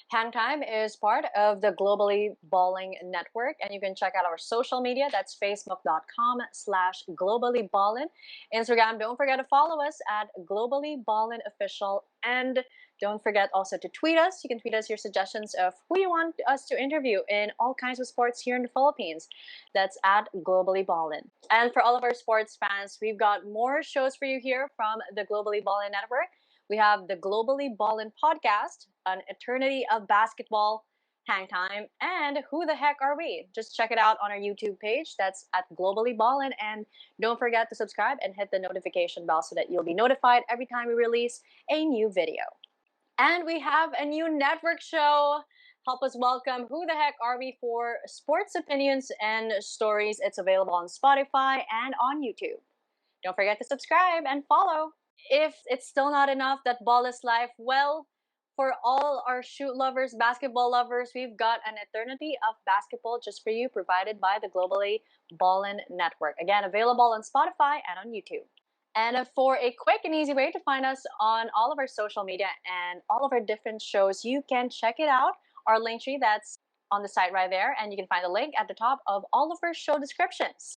Hang Time is part of the Globally Balling Network, and you can check out our social media. That's facebook.com/globallyballin. Instagram, don't forget to follow us at Globally Ballin Official. And don't forget also to tweet us. You can tweet us your suggestions of who you want us to interview in all kinds of sports here in the Philippines. That's at Globally Ballin. And for all of our sports fans, we've got more shows for you here from the Globally Ballin Network. We have the Globally Ballin podcast, an eternity of basketball, Hang Time, and Who the Heck Are We? Just check it out on our YouTube page. That's at Globally Ballin. And don't forget to subscribe and hit the notification bell so that you'll be notified every time we release a new video. And we have a new network show. Help us welcome Who the Heck Are We for sports opinions and stories. It's available on Spotify and on YouTube. Don't forget to subscribe and follow. If it's still not enough that ball is life, well, for all our shoot lovers, basketball lovers, we've got an eternity of basketball just for you, provided by the Globally Ballin Network. Again, available on Spotify and on YouTube. And for a quick and easy way to find us on all of our social media and all of our different shows, you can check it out. Our link tree, that's on the site right there. And you can find the link at the top of all of our show descriptions.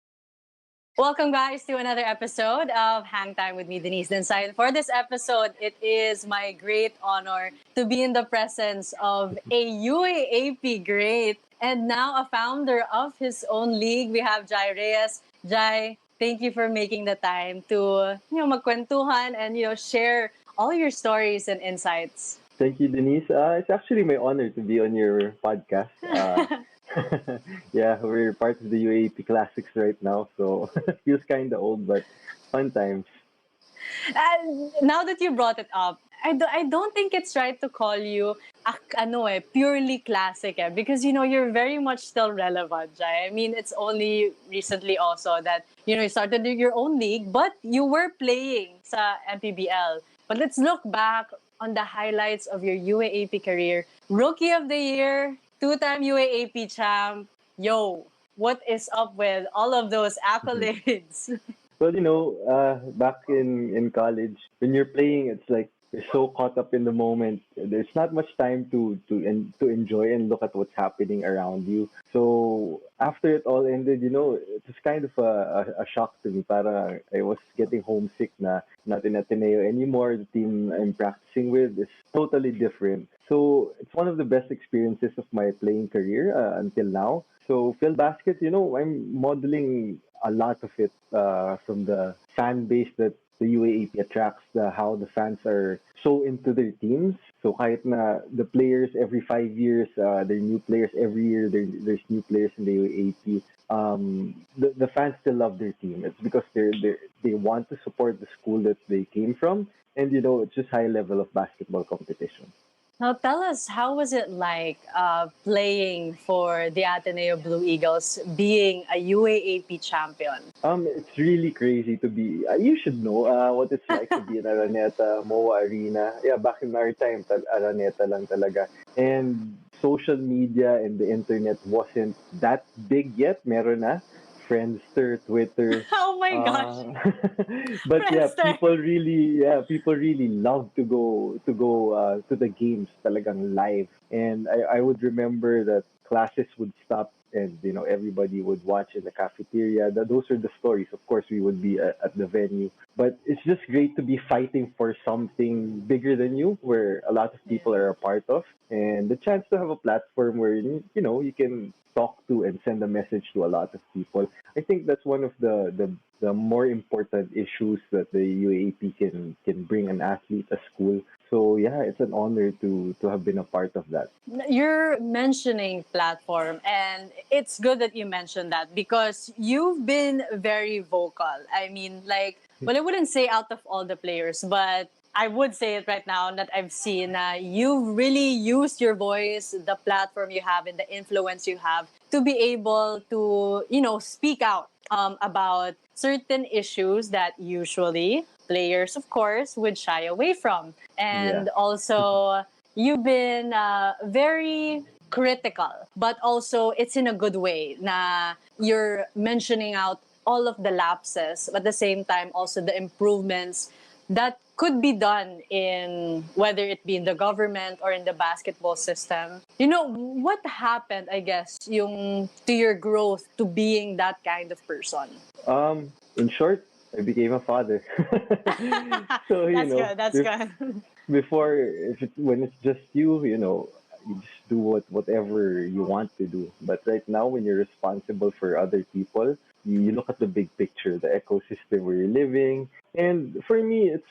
Welcome, guys, to another episode of Hang Time with me, Denice Dinsay. For this episode, it is my great honor to be in the presence of a UAAP great and now a founder of his own league. We have Jho Reyes. Jai, thank you for making the time to magkwentuhan and share all your stories and insights. Thank you, Denise. It's actually my honor to be on your podcast. Yeah, we're part of the UAAP Classics right now, so it feels kind of old, but fun times. Now that you brought it up, I don't think it's right to call you purely classic because you're very much still relevant, Jai. I mean, it's only recently also that you started your own league, but you were playing sa MPBL. But let's look back on the highlights of your UAAP career. Rookie of the Year, two-time UAAP champ. Yo, what is up with all of those accolades? Well, back in college, when you're playing, it's like you're so caught up in the moment. There's not much time to enjoy and look at what's happening around you. So after it all ended, it was kind of a shock to me. Para I was getting homesick na not in Ateneo anymore. The team I'm practicing with is totally different. So it's one of the best experiences of my playing career until now. So Filbasket, I'm modeling a lot of it from the fan base that the UAAP attracts, how the fans are so into their teams. So kahit na the players every 5 years, there are new players every year, there's new players in the UAAP. The fans still love their team. It's because they want to support the school that they came from, and it's just high level of basketball competition. Now tell us, how was it like playing for the Ateneo Blue Eagles, being a UAAP champion? It's really crazy to be. You should know what it's like to be in Araneta, MOA Arena. Yeah, back in our time, Araneta lang talaga. And social media and the internet wasn't that big yet. Meron na. Friendster, Twitter. Oh my gosh! But yeah, Friendster. people really love to go to the games talagang live. And I would remember that classes would stop and everybody would watch in the cafeteria. Those are the stories. Of course, we would be at the venue, but it's just great to be fighting for something bigger than you, where a lot of people are a part of, and the chance to have a platform where you can talk to and send a message to a lot of people. I think that's one of the more important issues that the UAAP can bring an athlete, a school. So yeah, it's an honor to have been a part of that. You're mentioning platform, and it's good that you mentioned that because you've been very vocal. I mean, I wouldn't say out of all the players, but I would say it right now that I've seen you've really used your voice, the platform you have, and the influence you have to be able to, speak out about certain issues that usually players, of course, would shy away from. And also, you've been very critical, but also it's in a good way na you're mentioning out all of the lapses, but at the same time also the improvements that could be done in whether it be in the government or in the basketball system. You know, what happened, I guess, yung to your growth to being that kind of person? In short, I became a father. So, That's good. That's good. before, when it's just you, you just do whatever you want to do. But right now, when you're responsible for other people, you look at the big picture, the ecosystem where you're living. And for me, it's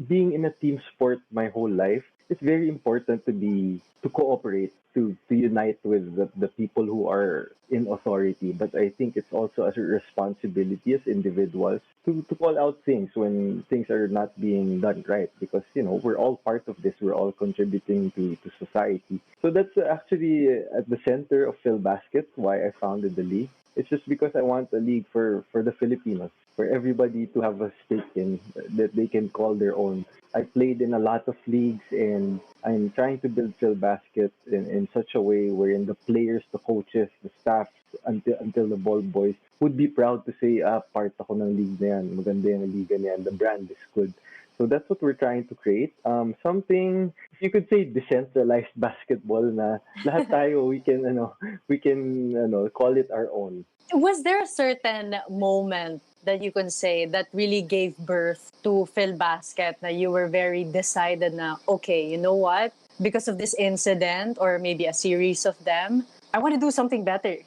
being in a team sport my whole life. It's very important to cooperate, to unite with the people who are in authority. But I think it's also a responsibility as individuals to call out things when things are not being done right, because we're all part of this, we're all contributing to society. So that's actually at the center of Filbasket, why I founded the league. It's just because I want a league for the Filipinos, for everybody to have a stake in, that they can call their own. I played in a lot of leagues, and I'm trying to build Filbasket in such a way wherein the players, the coaches, the staff, until the ball boys would be proud to say, part ako ng league na yan, maganda yung liga na yan, the brand is good. So that's what we're trying to create. Something, if you could say, decentralized basketball na lahat tayo, we can call it our own. Was there a certain moment that you can say that really gave birth to Phil Basket, na you were very decided na, okay, you know what? Because of this incident or maybe a series of them, I want to do something better.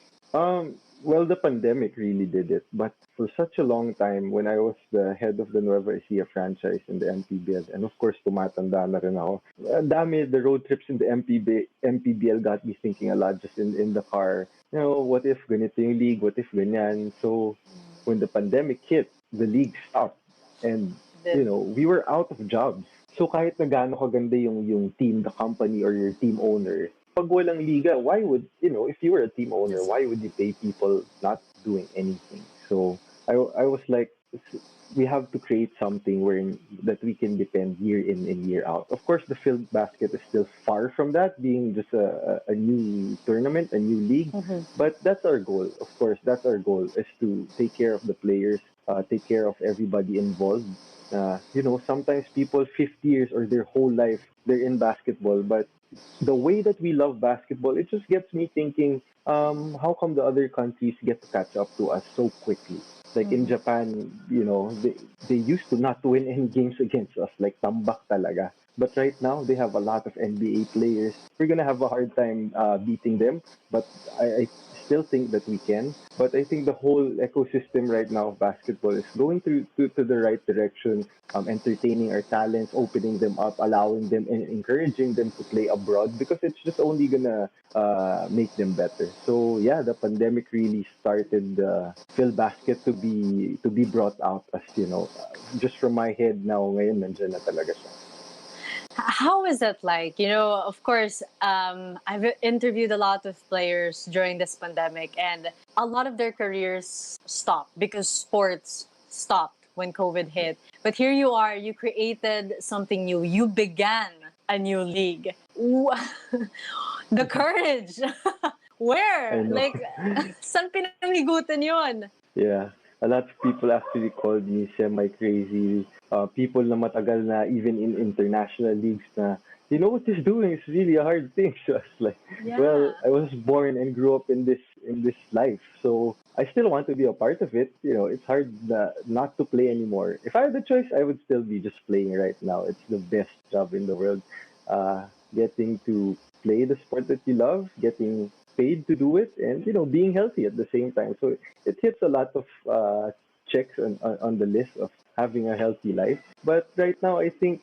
Well, the pandemic really did it. But for such a long time, when I was the head of the Nueva Ecija franchise in the MPBL, and of course, tumatanda na rin ako, dami, the road trips in the MPBL got me thinking a lot just in the car. What if ganito yung league? What if ganyan? So when the pandemic hit, the league stopped. And, we were out of jobs. So kahit na gaano kaganda yung team, the company, or your team owner, pag walang liga, why would, if you were a team owner, why would you pay people not doing anything? So I was like, we have to create something that we can depend year in and year out. Of course, the field basket is still far from that, being just a new tournament, a new league. But that's our goal. Of course, that's our goal, is to take care of the players, take care of everybody involved. Sometimes people 50 years or their whole life, they're in basketball, but the way that we love basketball, it just gets me thinking, how come the other countries get to catch up to us so quickly? Like in Japan, they used to not win any games against us, like tambak talaga. But right now, they have a lot of NBA players. We're gonna have a hard time beating them, but I still think that we can. But I think the whole ecosystem right now of basketball is going to the right direction, entertaining our talents, opening them up, allowing them and encouraging them to play abroad, because it's just only gonna make them better. So yeah, the pandemic really started Phil Basket to be brought out, as just from my head now, ngayon nandiyan na talaga siya. How is that like? Of course, I've interviewed a lot of players during this pandemic, and a lot of their careers stopped because sports stopped when COVID hit. But here you are, you created something new. You began a new league. The courage! Where? I know. Like, saan pinamigutan yun? Yeah. A lot of people actually called me semi-crazy. People na matagal na, even in international leagues, na, what he's doing is really a hard thing. So I was like, well, I was born and grew up in this life. So I still want to be a part of it. It's hard not to play anymore. If I had the choice, I would still be just playing right now. It's the best job in the world. Getting to play the sport that you love, getting paid to do it, and being healthy at the same time. So it hits a lot of checks on the list of having a healthy life. But right now, I think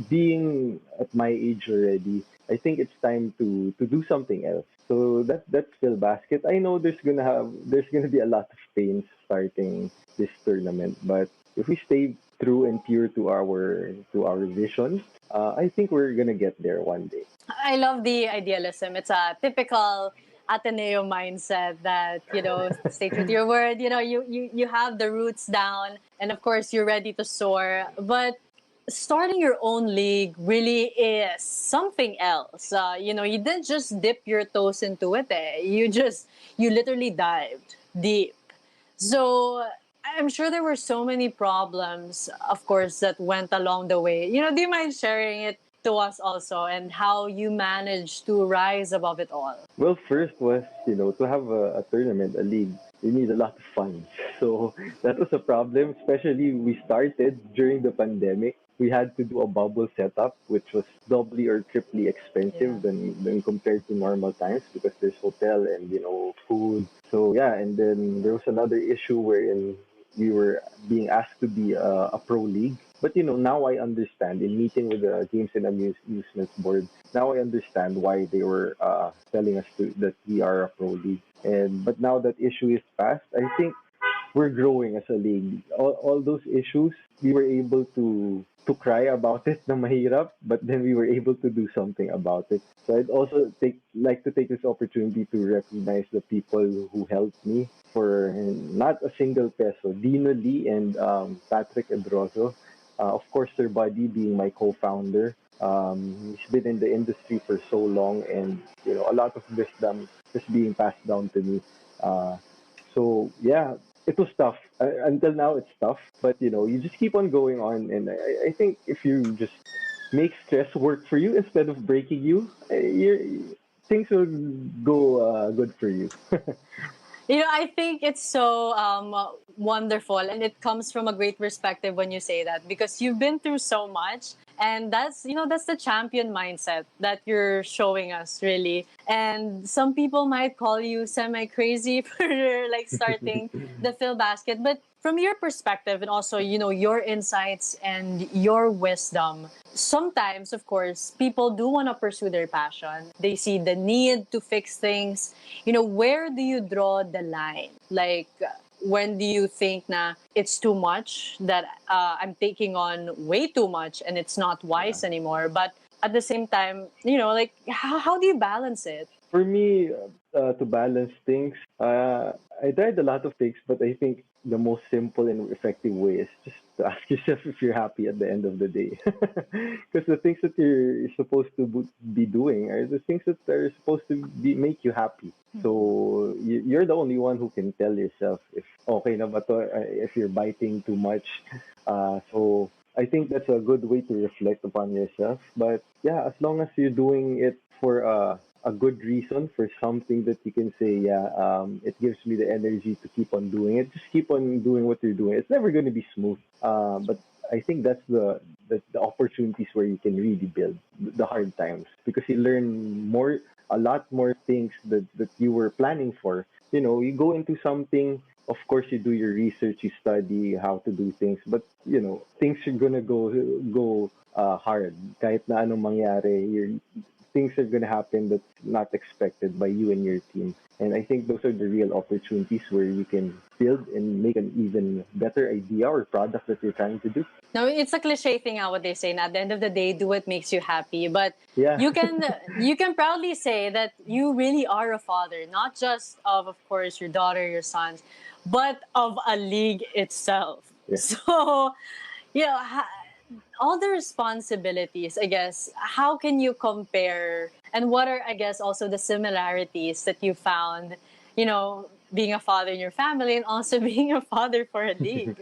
being at my age already, I think it's time to do something else. So that's still basket. I know there's gonna be a lot of pains starting this tournament, but if we stay true and pure to our vision, I think we're gonna get there one day. I love the idealism. It's a typical Ateneo mindset that, stay true to your word. You have the roots down, and of course, you're ready to soar. But starting your own league really is something else. You didn't just dip your toes into it. You literally dived deep. So I'm sure there were so many problems, of course, that went along the way. Do you mind sharing it to us also and how you managed to rise above it all? Well, first was, to have a tournament, a league, you need a lot of funds. So that was a problem, especially we started during the pandemic. We had to do a bubble setup, which was doubly or triply Yeah. expensive than compared to normal times because there's hotel and, food. So yeah, and then there was another issue wherein we were being asked to be a pro league. But now I understand in meeting with the Games and Amusements Board, now I understand why they were telling us that we are a pro league. And but now that issue is past, I think we're growing as a league. All those issues, we were able to cry about it, na mahirap, but then we were able to do something about it. So I'd also like to take this opportunity to recognize the people who helped me for not a single peso. Dino Lee and Patrick Edroso. Of course, their buddy being my co-founder. He's been in the industry for so long, and a lot of wisdom is being passed down to me. Uh, so yeah, it was tough. Until now, it's tough. But you just keep on going on, and I think if you just make stress work for you instead of breaking you, things will go good for you. I think it's so wonderful, and it comes from a great perspective when you say that because you've been through so much, and that's the champion mindset that you're showing us, really. And some people might call you semi crazy for like starting the Filbasket, but from your perspective and also your insights and your wisdom, sometimes of course people do want to pursue their passion. They see the need to fix things. Where do you draw the line? Like, when do you think na it's too much, that I'm taking on way too much and it's not Yeah. wise anymore? But at the same time, like, how do you balance it? For me, to balance things, I tried a lot of things, but I think the most simple and effective way is just to ask yourself if you're happy at the end of the day. Because the things that you're supposed to be doing are the things that are supposed to make you happy. So you're the only one who can tell yourself if okay na ba to, if you're biting too much. So I think that's a good way to reflect upon yourself. But yeah, as long as you're doing it for a good reason, for something that you can say, yeah, it gives me the energy to keep on doing it. Just keep on doing what you're doing. It's never going to be smooth, but I think that's the opportunities where you can really build the hard times because you learn a lot more things that you were planning for. You go into something. Of course, you do your research, you study how to do things, but things are gonna go hard. Kahit na anong mangyari, things are going to happen that's not expected by you and your team. And I think those are the real opportunities where you can build and make an even better idea or product that you're trying to do. Now, it's a cliche thing how what they say. Na, at the end of the day, do what makes you happy. But Yeah. you can proudly say that you really are a father, not just of course, your daughter, your sons, but of a league itself. Yeah. So, all the responsibilities, I guess, how can you compare? And what are, I guess, also the similarities that you found, being a father in your family and also being a father for a league?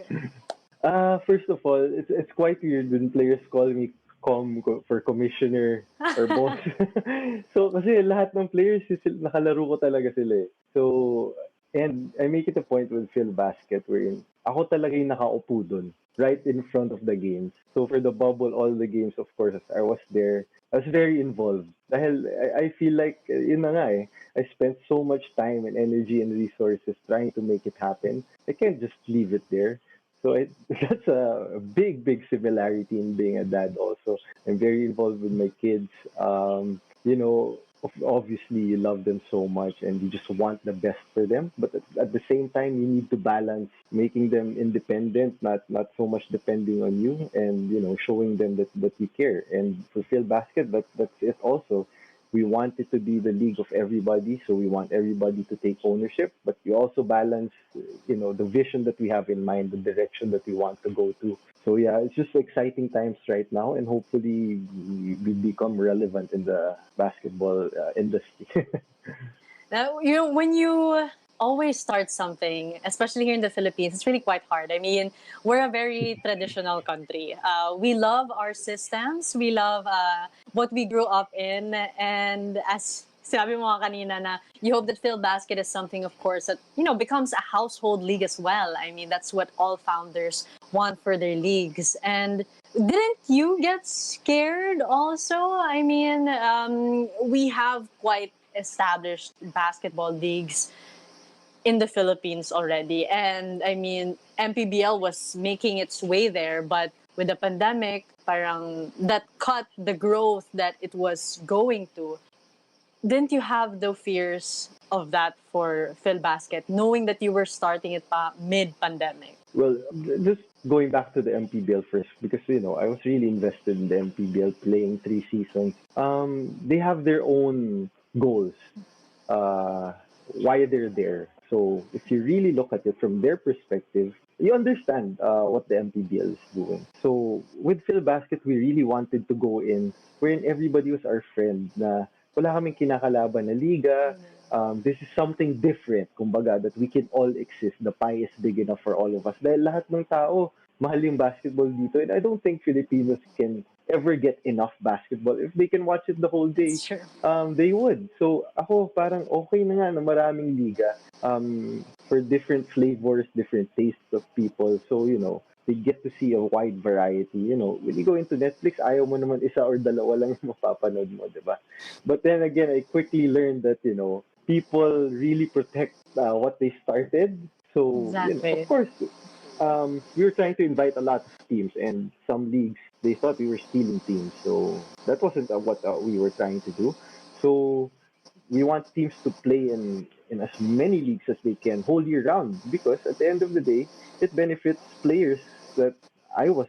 First of all, it's quite weird when players call me for commissioner or boss. So kasi lahat ng players nakalaro ko talaga sila eh. So and I make it a point with Phil Basket wherein ako talaga yung nakaupo dun right in front of the games. So for the bubble, all the games, of course, I was there. I was very involved. Dahil I feel like, yun na nga eh, I spent so much time and energy and resources trying to make it happen. I can't just leave it there. So that's a big, big similarity in being a dad. Also, I'm very involved with my kids. Obviously you love them so much and you just want the best for them. But at the same time, you need to balance making them independent, not so much depending on you, and showing them that you care. And for Phil Basket, that's it. Also, we want it to be the league of everybody, so we want everybody to take ownership, but you also balance the vision that we have in mind, the direction that we want to go to. So yeah, it's just exciting times right now, and hopefully we become relevant in the basketball industry. Now, when you always start something, especially here in the Philippines. It's really quite hard. I mean, we're a very traditional country. We love our systems. We love what we grew up in. And as sabi mo nga kanina na you hope that Filbasket is something, of course, that, becomes a household league as well. I mean, that's what all founders want for their leagues. And didn't you get scared also? I mean, we have quite established basketball leagues in the Philippines already. And I mean, MPBL was making its way there, but with the pandemic, parang that cut the growth that it was going to. Didn't you have the fears of that for Filbasket, knowing that you were starting it mid-pandemic? Well, just going back to the MPBL first, because I was really invested in the MPBL, playing 3 seasons. They have their own goals, why they're there. So if you really look at it from their perspective, you understand what the MPBL is doing. So with Filbasket, we really wanted to go in wherein everybody was our friend. Na wala kaming kinakalaban na liga. This is something different, kumbaga, that we can all exist. The pie is big enough for all of us. Dahil lahat ng tao, mahal yung basketball dito. And I don't think Filipinos can ever get enough basketball. If they can watch it the whole day, Sure. they would. So ako, parang okay na nga na maraming liga for different flavors, different tastes of people. So, they get to see a wide variety. When you go into Netflix, ayaw mo naman isa or dalawa lang yung mapapanood mo, di ba? But then again, I quickly learned that, people really protect what they started. So, Exactly. of course, we were trying to invite a lot of teams, and some leagues, they thought we were stealing teams. So that wasn't what we were trying to do. So we want teams to play in as many leagues as they can whole year round, because at the end of the day, it benefits players that I was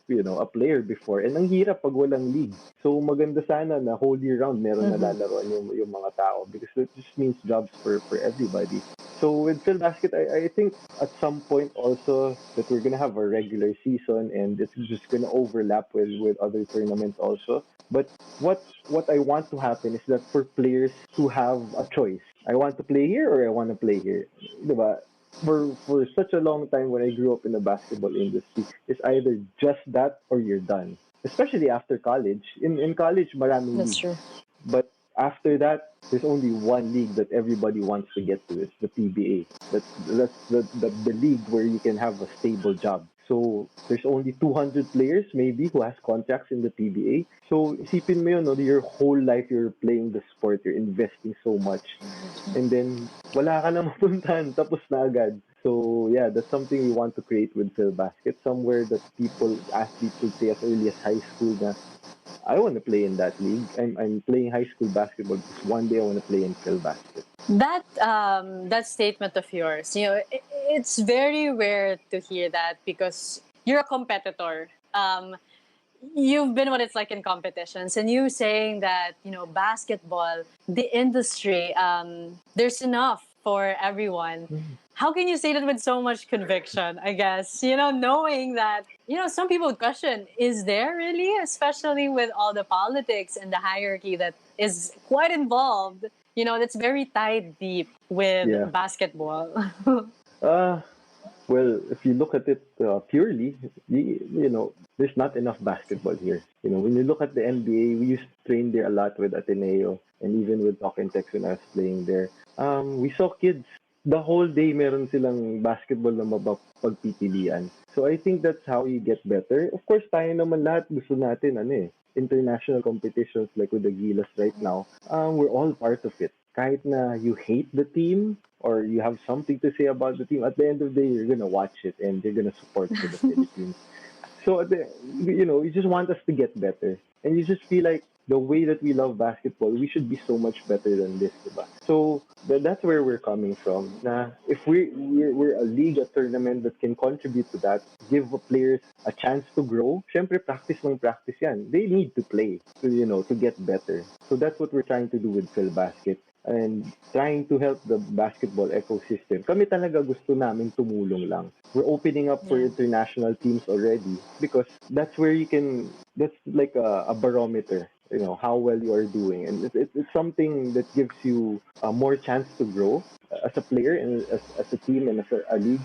a player before, and ang hirap pag walang league. So maganda sana na whole year round meron nalalaroan yung mga tao, because that just means jobs for everybody. So with Phil Basket, I think at some point also that we're gonna have a regular season, and it's just gonna overlap with other tournaments also. But what I want to happen is that for players to have a choice. I want to play here or I want to play here. Diba? For such a long time when I grew up in the basketball industry, it's either just that or you're done. Especially after college. In college, maraming That's leagues. true. But after that, there's only one league that everybody wants to get to. It's the PBA. That's the league where you can have a stable job. So there's only 200 players maybe who has contracts in the PBA. So isipin mo yun, no, your whole life you're playing the sport, you're investing so much. And then wala ka na mapuntahan, tapos na agad. So yeah, that's something we want to create with Phil Basket, somewhere that athletes would say as early as high school na I want to play in that league. I'm playing high school basketball because one day I want to play in Phil Basket. That statement of yours, it's very rare to hear that because you're a competitor. You've been what it's like in competitions, and you saying that basketball, the industry, there's enough for everyone. How can you say that with so much conviction? I guess knowing that some people would question: is there really, especially with all the politics and the hierarchy that is quite involved? That's very tied deep with Yeah. basketball. Uh, well, if you look at it purely, there's not enough basketball here. When you look at the NBA, we used to train there a lot with Ateneo and even with Talk and Text when I was playing there. We saw kids the whole day meron silang basketball na mapagpipilian. So I think that's how you get better. Of course, tayo naman lahat gusto natin international competitions like with the Gilas right now. We're all part of it. Kahit na you hate the team or you have something to say about the team, at the end of the day, you're gonna watch it and you're gonna support for the Philippines. So you just want us to get better, and you just feel like the way that we love basketball, we should be so much better than this, diba? So that's where we're coming from. Na if we're a league, a tournament that can contribute to that, give the players a chance to grow. Syempre, practice ng practice yan. They need to play to get better. So that's what we're trying to do with Phil Basket, and trying to help the basketball ecosystem. Kami talaga gusto namin tumulong lang. We're opening up for Yeah. international teams already because that's like a barometer, how well you are doing. And it's something that gives you more chance to grow. as a player and as a team and as a league.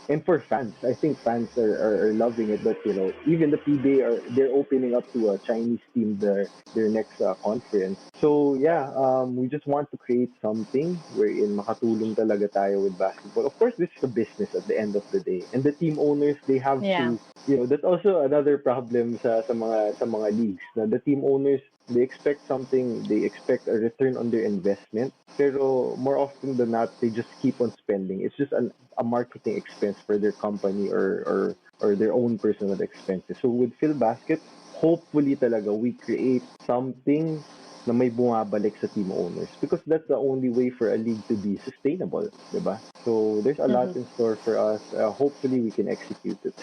And for fans, I think fans are loving it. But even the PBA they're opening up to a Chinese team their next conference. So yeah, we just want to create something wherein makatulong talaga tayo with basketball. Of course, this is a business at the end of the day, and the team owners they have Yeah. to. That's also another problem sa mga leagues. Na the team owners they expect something, they expect a return on their investment. Pero more often than not, they just keep on spending. It's just a marketing expense for their company or their own personal expenses. So with Filbasket, hopefully talaga we create something na may bumabalik sa team owners because that's the only way for a league to be sustainable, diba? So there's a lot in store for us. Hopefully we can execute it.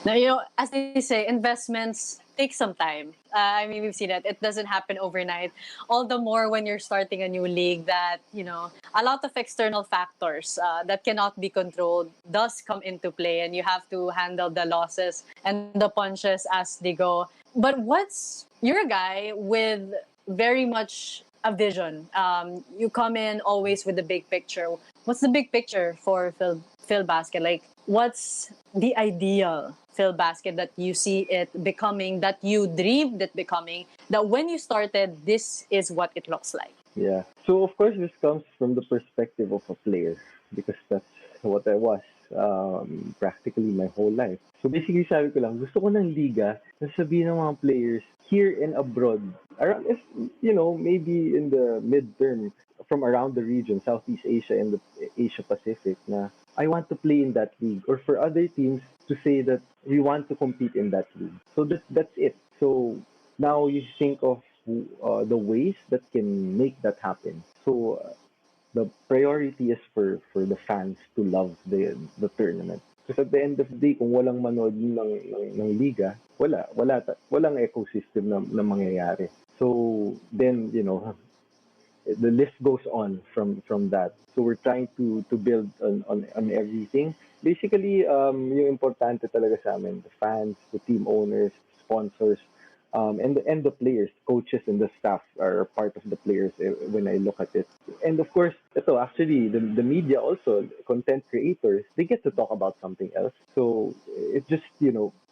Now, as they say, investments take some time. I mean, we've seen it. It doesn't happen overnight. All the more when you're starting a new league that, a lot of external factors that cannot be controlled does come into play, and you have to handle the losses and the punches as they go. But you're a guy with very much a vision. You come in always with the big picture. What's the big picture for Filbasket? Like, what's the ideal Filbasket that you see it becoming, that you dreamed it becoming, that when you started, this is what it looks like? Yeah. So of course this comes from the perspective of a player because that's what I was practically my whole life. So basically sabi ko lang, gusto ko ng liga na sabihin ng mga players here and abroad, around if maybe in the midterm from around the region, Southeast Asia and the Asia Pacific na I want to play in that league or for other teams to say that we want to compete in that league. So that's it. So now you think of the ways that can make that happen. So the priority is for the fans to love the tournament. Because at the end of the day, kung walang manood ng liga, walang ecosystem na mangyayari. So then, the list goes on from that. So we're trying to build on everything. Basically, yung importante talaga sa amin, the fans, the team owners, sponsors, and the players, coaches, and the staff are part of the players when I look at it. And of course, ito actually the media also, content creators, they get to talk about something else. So it just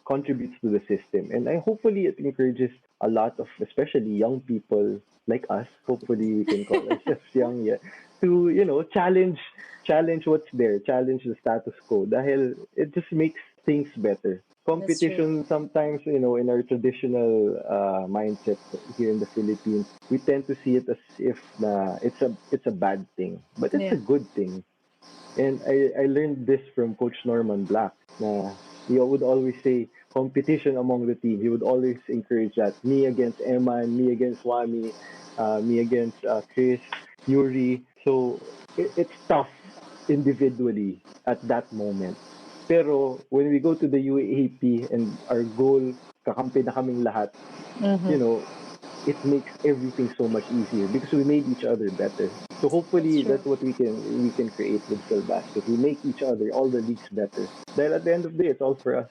contributes to the system, and hopefully it encourages a lot of especially young people like us. Hopefully we can call ourselves young yet to challenge what's there, challenge the status quo. Dahil it just makes things better. Competition sometimes, in our traditional mindset here in the Philippines, we tend to see it as if it's a bad thing, but it's a good thing. And I learned this from Coach Norman Black. Na he would always say competition among the team. He would always encourage that me against Eman, me against Wami, me against Chris, Yuri. So it's tough individually at that moment. Pero when we go to the UAAP and our goal, kakampi na kaming lahat, it makes everything so much easier because we made each other better. So hopefully that's what we can create with Filbasket. We make each other, all the leagues better. Then at the end of the day, it's all for us.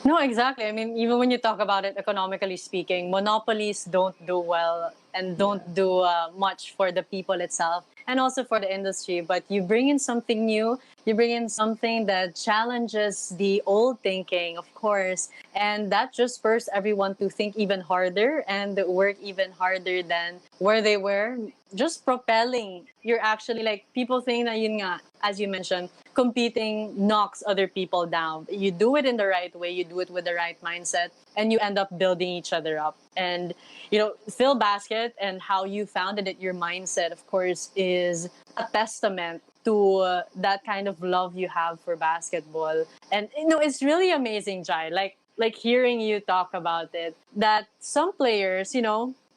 No, exactly. I mean, even when you talk about it economically speaking, monopolies don't do well and don't do much for the people itself and also for the industry. But you bring in something new, you bring in something that challenges the old thinking, of course, and that just spurs everyone to think even harder and work even harder than where they were. Just propelling, you're actually like, people think that yun nga, as you mentioned, competing knocks other people down. You do it in the right way, you do it with the right mindset, and you end up building each other up. And, Filbasket and how you founded it, your mindset, of course, is a testament to that kind of love you have for basketball. And, it's really amazing, Jai. Like hearing you talk about it, that some players,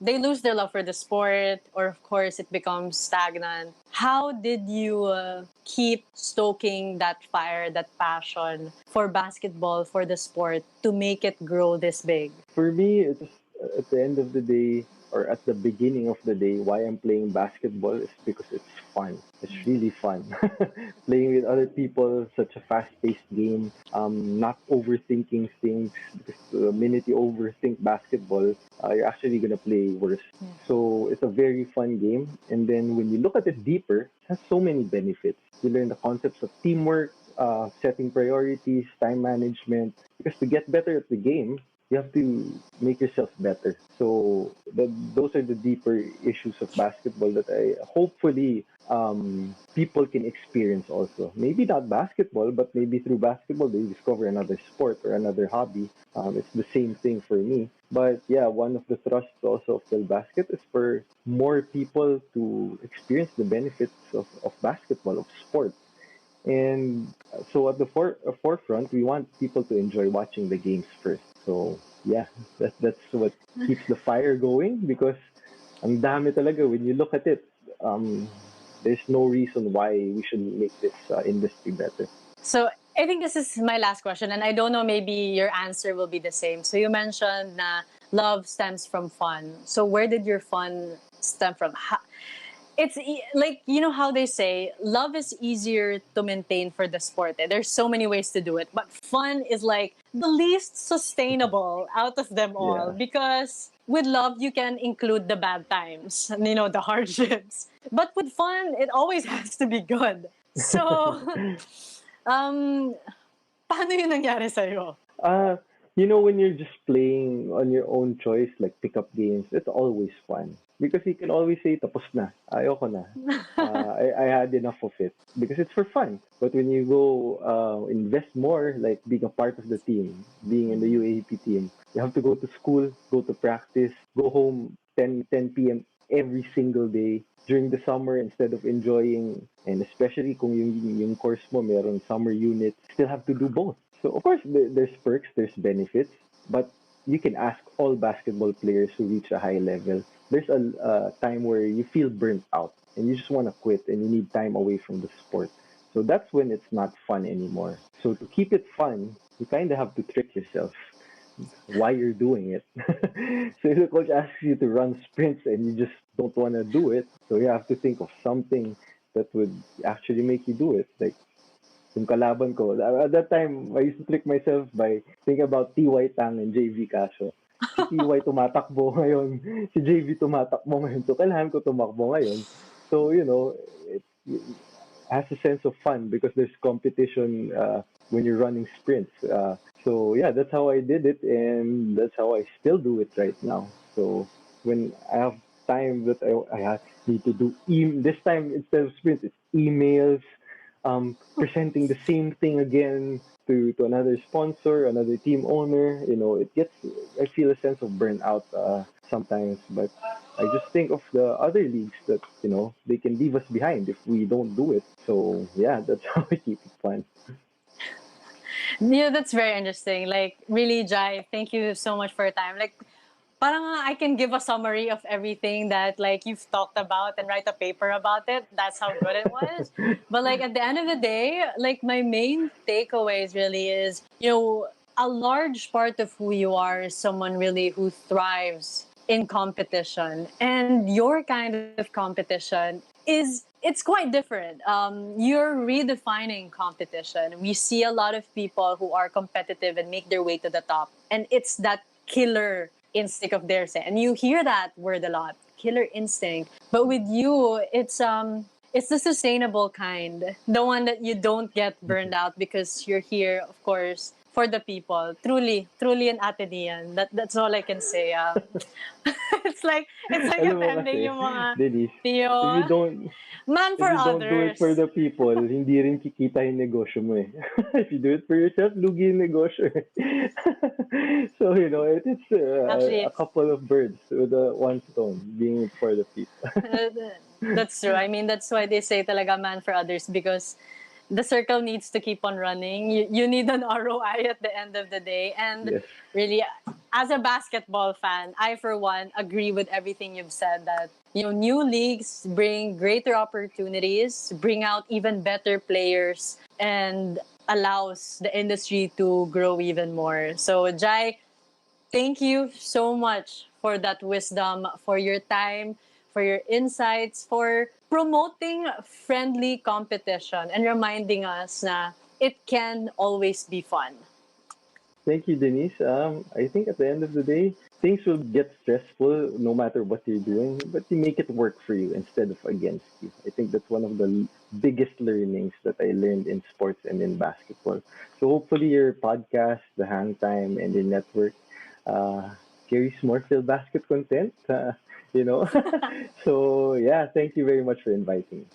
they lose their love for the sport, or of course it becomes stagnant. How did you keep stoking that fire, that passion for basketball, for the sport, to make it grow this big? For me, it's just, at the end of the day, or at the beginning of the day, why I'm playing basketball is because it's fun. It's really fun. Playing with other people, such a fast-paced game. Not overthinking things, because the minute you overthink basketball, you're actually gonna play worse. So it's a very fun game. And then when you look at it deeper, it has so many benefits. You learn the concepts of teamwork, setting priorities, time management. Because to get better at the game, you have to make yourself better. So those are the deeper issues of basketball that I hopefully people can experience also. Maybe not basketball, but maybe through basketball they discover another sport or another hobby. It's the same thing for me. But yeah, one of the thrusts also of Filbasket is for more people to experience the benefits of basketball, of sport. And so at the forefront, we want people to enjoy watching the games first. So yeah, that's what keeps the fire going, because ang dami talaga when you look at it. There's no reason why we shouldn't make this industry better. So I think this is my last question, and I don't know, maybe your answer will be the same. So you mentioned na love stems from fun. So where did your fun stem from? Like, you know how they say love is easier to maintain for the sport. There's so many ways to do it, but fun is like the least sustainable out of them all, Yeah. because with love you can include the bad times, the hardships, but with fun it always has to be good. So um paano yun nangyari sa'yo? Uh, when you're just playing on your own choice, like pickup games, it's always fun. Because you can always say, tapos na, ayoko na. I had enough of it. Because it's for fun. But when you go invest more, like being a part of the team, being in the UAAP team, you have to go to school, go to practice, go home 10 p.m. every single day. During the summer, instead of enjoying, and especially kung yung course mo meron summer unit, still have to do both. So of course there's perks, there's benefits, but you can ask all basketball players who reach a high level. There's a time where you feel burnt out and you just want to quit and you need time away from the sport. So that's when it's not fun anymore. So to keep it fun, you kind of have to trick yourself why you're doing it. So if the coach asks you to run sprints and you just don't want to do it, so you have to think of something that would actually make you do it. Like yung kalaban ko, at that time, I used to trick myself by thinking about T.Y. Tang and J.V. Casio. Si T.Y. tumatakbo ngayon, si J.V. tumatakbo ngayon, so kailangan ko tumakbo ngayon. So, it has a sense of fun because there's competition when you're running sprints. So, yeah, that's how I did it, and that's how I still do it right now. So, when I have time that need to do, this time instead of sprints, it's emails, presenting the same thing again to another sponsor, another team owner. I feel a sense of burnout sometimes, but I just think of the other leagues that, they can leave us behind if we don't do it. So yeah, that's how I keep it fun. Yeah, that's very interesting. Like, really, Jai, thank you so much for your time. Like, parang I can give a summary of everything that like you've talked about and write a paper about it. That's how good it was. But like at the end of the day, like my main takeaways really is, a large part of who you are is someone really who thrives in competition. And your kind of competition it's quite different. You're redefining competition. We see a lot of people who are competitive and make their way to the top, and it's that killer instinct of theirs, and you hear that word a lot, killer instinct. But with you, it's the sustainable kind, the one that you don't get burned out because you're here, of course, for the people. Truly an Atenean. That's all I can say. It's like Alam mo attending kasi, yung mga Denise, if you Tio, don't man if for you don't do it for others. the people, hindi rin kikita yung negosyo mo eh. If you do it for yourself, lugi yung negosyo eh. So, it's a Actually, couple of birds with one stone, being it for the people. uh, that's true. I mean, that's why they say talaga man for others, because the circle needs to keep on running. You need an ROI at the end of the day. And Yes. really, as a basketball fan, I, for one, agree with everything you've said that, new leagues bring greater opportunities, bring out even better players, and allows the industry to grow even more. So, Jai, thank you so much for that wisdom, for your time, for your insights, for promoting friendly competition and reminding us na it can always be fun. Thank you, Denise. I think at the end of the day, things will get stressful no matter what you're doing, but you make it work for you instead of against you. I think that's one of the biggest learnings that I learned in sports and in basketball. So hopefully your podcast, the Hang Time, and your network uh, carries more Filbasket content. You know. So yeah, thank you very much for inviting me.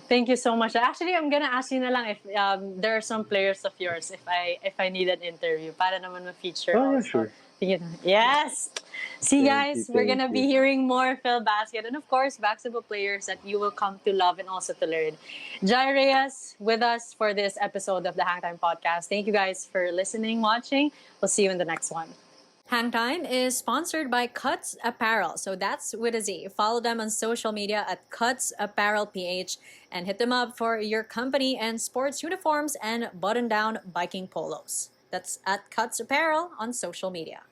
Thank you so much. Actually, I'm gonna ask you na lang if there are some players of yours if I need an interview para naman ma-feature Oh yeah, also. sure. Yeah. Yes. See, Thank you, guys, we're thank gonna you. be hearing more Phil Basket and of course basketball players that you will come to love and also to learn. Jai Reyes with us for this episode of the Hangtime Podcast. Thank you guys for listening, watching. We'll see you in the next one. Hangtime is sponsored by Cuts Apparel. So that's with a Z. Follow them on social media at Cuts Apparel PH and hit them up for your company and sports uniforms and button down biking polos. That's at Cuts Apparel on social media.